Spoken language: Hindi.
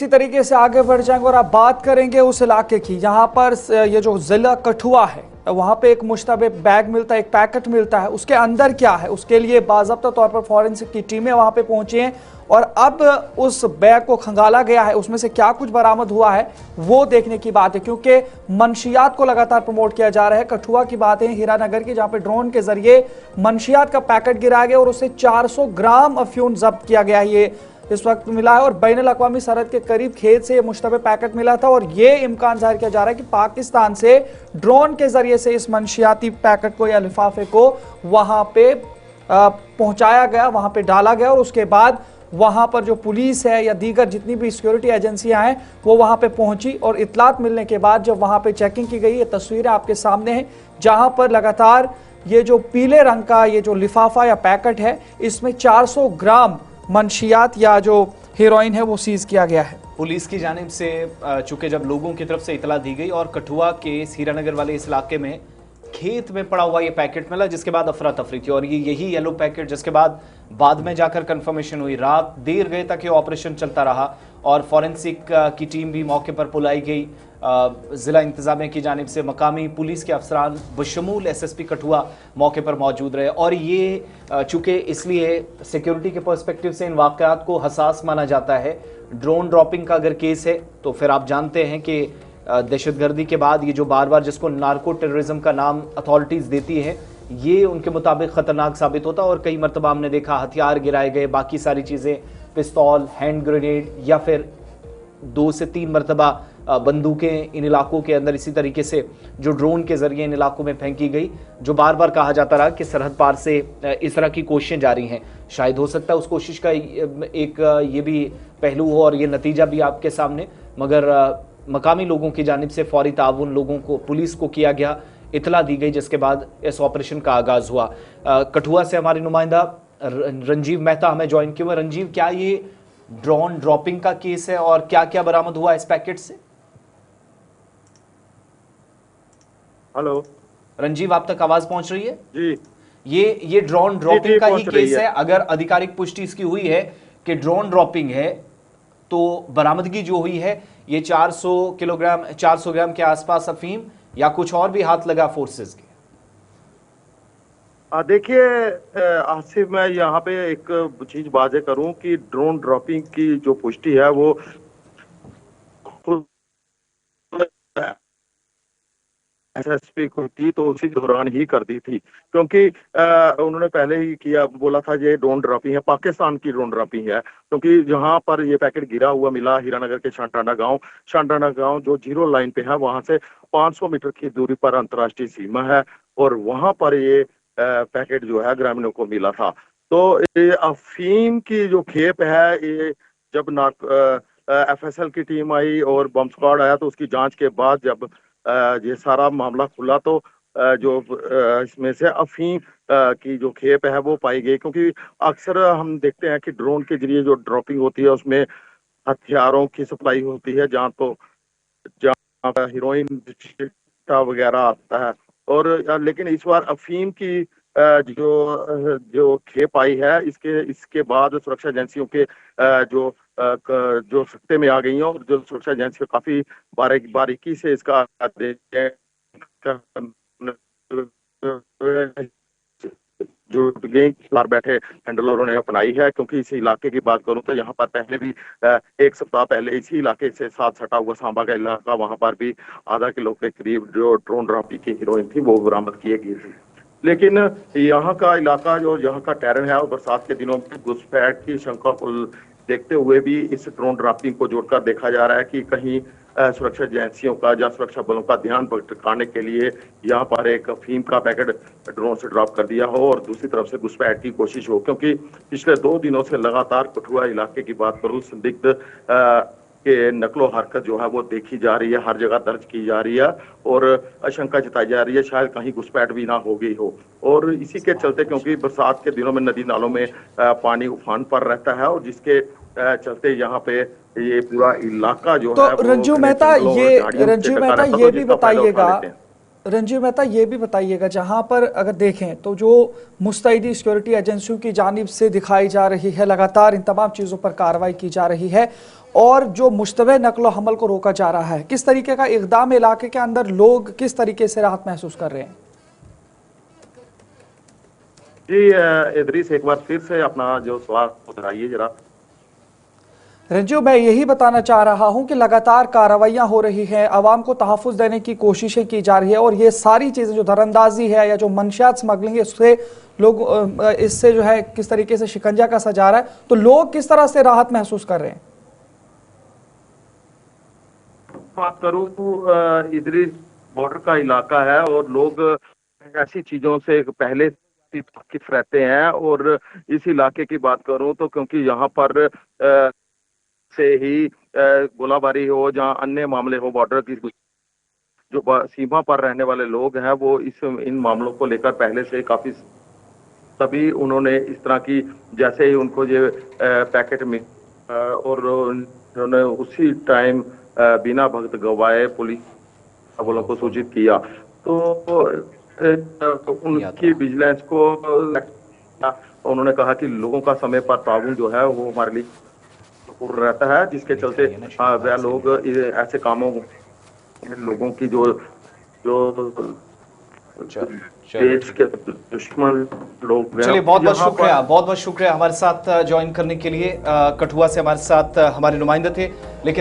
इसी तरीके से आगे बढ़ जाएंगे और आप बात करेंगे उस इलाके की जहां पर ये जो जिला कठुआ है वहां पे एक मुश्तबे बैग मिलता है, एक पैकेट मिलता है। उसके अंदर क्या है उसके लिए बाज़ाब्ता तौर पर फॉरेंसिक की टीमें वहां पे पहुंची हैं और अब उस बैग को खंगाला गया है। उसमें से क्या कुछ बरामद हुआ है वो देखने की बात है, क्योंकि मंशियात को लगातार प्रमोट किया जा रहा है। कठुआ की बात है, हीरानगर की, जहां पे ड्रोन के जरिए मंशियात का पैकेट गिराया गया और उससे 400 ग्राम अफ्यूम जब्त किया गया है। ये इस वक्त मिला है और बैनुल-अक़वामी सरहद के करीब खेत से ये मुश्तबे पैकेट मिला था और ये इम्कान जाहिर किया जा रहा है कि पाकिस्तान से ड्रोन के जरिए से इस मंशियाती पैकेट को या लिफाफे को वहां पे पहुंचाया गया, वहां पे डाला गया और उसके बाद वहां पर जो पुलिस है या दीगर जितनी भी सिक्योरिटी एजेंसियां हैं वो वहां पे पहुंची और इतलात मिलने के बाद जब वहां पे चेकिंग की गई, ये तस्वीरें आपके सामने हैं जहां पर लगातार ये जो पीले रंग का ये जो लिफाफा या पैकेट है इसमें 400 ग्राम मंशियात या जो हेरोइन है वो सीज किया गया है। पुलिस की जानिब से चूंकि जब लोगों की तरफ से इतला दी गई और कठुआ के हीरानगर वाले इस इलाके में खेत में पड़ा हुआ ये पैकेट मिला, जिसके बाद अफरा तफरी थी और ये यही येलो पैकेट जिसके बाद में जाकर कंफर्मेशन हुई। रात देर गए तक ये ऑपरेशन चलता रहा और फॉरेंसिक की टीम भी मौके पर बुलाई गई। ज़िला इंतज़ामिया की जानिब से मकामी पुलिस के अफसरान बशमूल SSP कठुआ मौके पर मौजूद रहे और ये चूँकि इसलिए सिक्योरिटी के पर्सपेक्टिव से इन वाक़यात को हसास माना जाता है। ड्रोन ड्रॉपिंग का अगर केस है तो फिर आप जानते हैं कि दहशतगर्दी के बाद ये जो बार बार जिसको नार्को टेररिज्म का नाम अथॉरिटीज़ देती हैं, ये उनके मुताबिक ख़तरनाक साबित होता और कई मरतबा हमने देखा हथियार गिराए गए, बाकी सारी चीज़ें, पिस्तौल, हैंड ग्रेनेड या फिर 2 से 3 मरतबा बंदूकें इन इलाकों के अंदर इसी तरीके से जो ड्रोन के ज़रिए इन इलाकों में फेंकी गई, जो बार बार कहा जाता रहा कि सरहद पार से इस तरह की कोशिशें जारी हैं। शायद हो सकता है उस कोशिश का एक ये भी पहलू हो और ये नतीजा भी आपके सामने, मगर मकामी लोगों की जानिब से फौरी ताउन लोगों को, पुलिस को किया गया, इतला दी गई, जिसके बाद इस ऑपरेशन का आगाज़ हुआ। कठुआ से हमारे नुमाइंदा रंजीव मेहता हमें ज्वाइन किए हुए। रंजीव, क्या ये ड्रोन ड्रॉपिंग का केस है और क्या क्या बरामद हुआ इस पैकेट से? हेलो रंजीव, आप तक आवाज पहुंच रही है? जी, ये ड्रोन ड्रॉपिंग का ही केस है। अगर आधिकारिक पुष्टि इसकी हुई है कि ड्रोन ड्रॉपिंग है तो बरामदगी जो हुई है ये 400 ग्राम के आसपास अफीम या कुछ और भी हाथ लगा फोर्सेस के? देखिए आसिफ, मैं यहाँ पे एक चीज वाज़ेह करूं कि ड्रोन ड्रॉपिंग की जो पुष्टि है वो SSP को थी तो उसी दौरान ही कर दी थी, क्योंकि उन्होंने पहले ही किया, बोला था ये ड्रोन ड्रॉपिंग है, पाकिस्तान की ड्रोन ड्रॉपिंग है। क्योंकि जहां पर ये पैकेट गिरा हुआ मिला हीरानगर के शांटाना गांव जो जीरो लाइन पे है, वहां से 500 मीटर की दूरी पर अंतर्राष्ट्रीय सीमा है और वहां पर ये पैकेट जो है ग्रामीणों को मिला था। तो ये अफीम की जो खेप है, ये जब FSL की टीम आई और बम स्क्वाड आया तो उसकी जांच के बाद जब ये सारा मामला खुला तो जो इसमें से अफीम की जो खेप है वो पाई गई। क्योंकि अक्सर हम देखते हैं कि ड्रोन के जरिए जो ड्रॉपिंग होती है उसमें हथियारों की सप्लाई होती है, जहाँ हीरोइन वगैरह आता है। और लेकिन इस बार अफीम की जो खेप आई है, इसके बाद सुरक्षा एजेंसियों के जो सत्ते में आ गई हैं और जो सुरक्षा एजेंसियां काफी बारीकी से इसका जो बाहर बैठे हैंडलरों ने अपनाई है। क्योंकि इस इलाके की बात करूं तो यहाँ पर पहले भी 1 सप्ताह पहले इसी इलाके से साथ सटा हुआ सांबा का इलाका, वहां पर भी आधा किलो के करीब जो ड्रोन ड्रॉपिंग की हीरोइन थी वो बरामद किए गई थी। लेकिन यहाँ का इलाका जो यहाँ का टेरन है और बरसात के दिनों में घुसपैठ की शंका को देखते हुए भी इस ड्रोन ड्रॉपिंग को जोड़कर देखा जा रहा है कि कहीं सुरक्षा एजेंसियों का या सुरक्षा बलों का ध्यान भटकाने के लिए यहाँ पर एक अफीम का पैकेट ड्रोन से ड्रॉप कर दिया हो और दूसरी तरफ से घुसपैठ की कोशिश हो। क्योंकि पिछले 2 दिनों से लगातार कठुआ इलाके की बात करूँ, संदिग्ध के नकलो हरकत जो है वो देखी जा रही है, हर जगह दर्ज की जा रही है और आशंका जताई जा रही है शायद कहीं घुसपैठ भी ना हो गई हो। और इसी के चलते, क्योंकि बरसात के दिनों में नदी नालों में पानी उफान पर रहता है और जिसके चलते यहाँ पे ये पूरा इलाका जो है तो रंजीव मेहता ये भी बताइएगा जहां पर अगर देखें तो जो मुस्तैदी सिक्योरिटी एजेंसियों की जानिब से दिखाई जा रही है, लगातार इन तमाम चीज़ों पर कार्रवाई की जा रही है और जो मुश्तबे नकलो हमल को रोका जा रहा है, किस तरीके का इक़दाम इलाके के अंदर लोग किस तरीके से राहत महसूस कर रहे हैं? जी इदरीस, एक बार फिर से अपना जो सवाल दोहराइए जरा। रंजू, मैं यही बताना चाह रहा हूं कि लगातार कार्रवाइयां हो रही हैं, आवाम को तहफ़्फ़ुज़ देने की कोशिशें की जा रही है और ये सारी चीज़ें जो दरअंदाजी है या जो मंशियात स्मगलिंग है, उससे लोग इससे जो है किस तरीके से शिकंजा कसा जा रहा है, तो लोग किस तरह से राहत महसूस कर रहे हैं? बात करूं तो इदरीस बॉर्डर का इलाका है और लोग ऐसी चीजों से पहले से वाकिफ रहते हैं। और इस इलाके की बात करूं तो क्योंकि यहाँ पर से ही गोलाबारी हो, जहाँ अन्य मामले हो, बॉर्डर की जो सीमा पर रहने वाले लोग हैं वो इन मामलों को लेकर पहले से काफी तभी उन्होंने इस तरह की, जैसे ही उनको ये पैकेट में और उन्होंने उसी टाइम बिना वक्त गवाए पुलिस वालों को सूचित किया। तो उनकी विजिलेंस को उन्होंने कहा कि लोगों का समय पर ताउन जो है वो हमारे लिए रहता है, जिसके चलते वह लोग ऐसे कामों, लोगों की जो जो देश के दुश्मन लोग, चलिए, बहुत बहुत शुक्रिया हमारे साथ ज्वाइन करने के लिए। कठुआ से हमारे साथ हमारे नुमाइंदे थे। लेकिन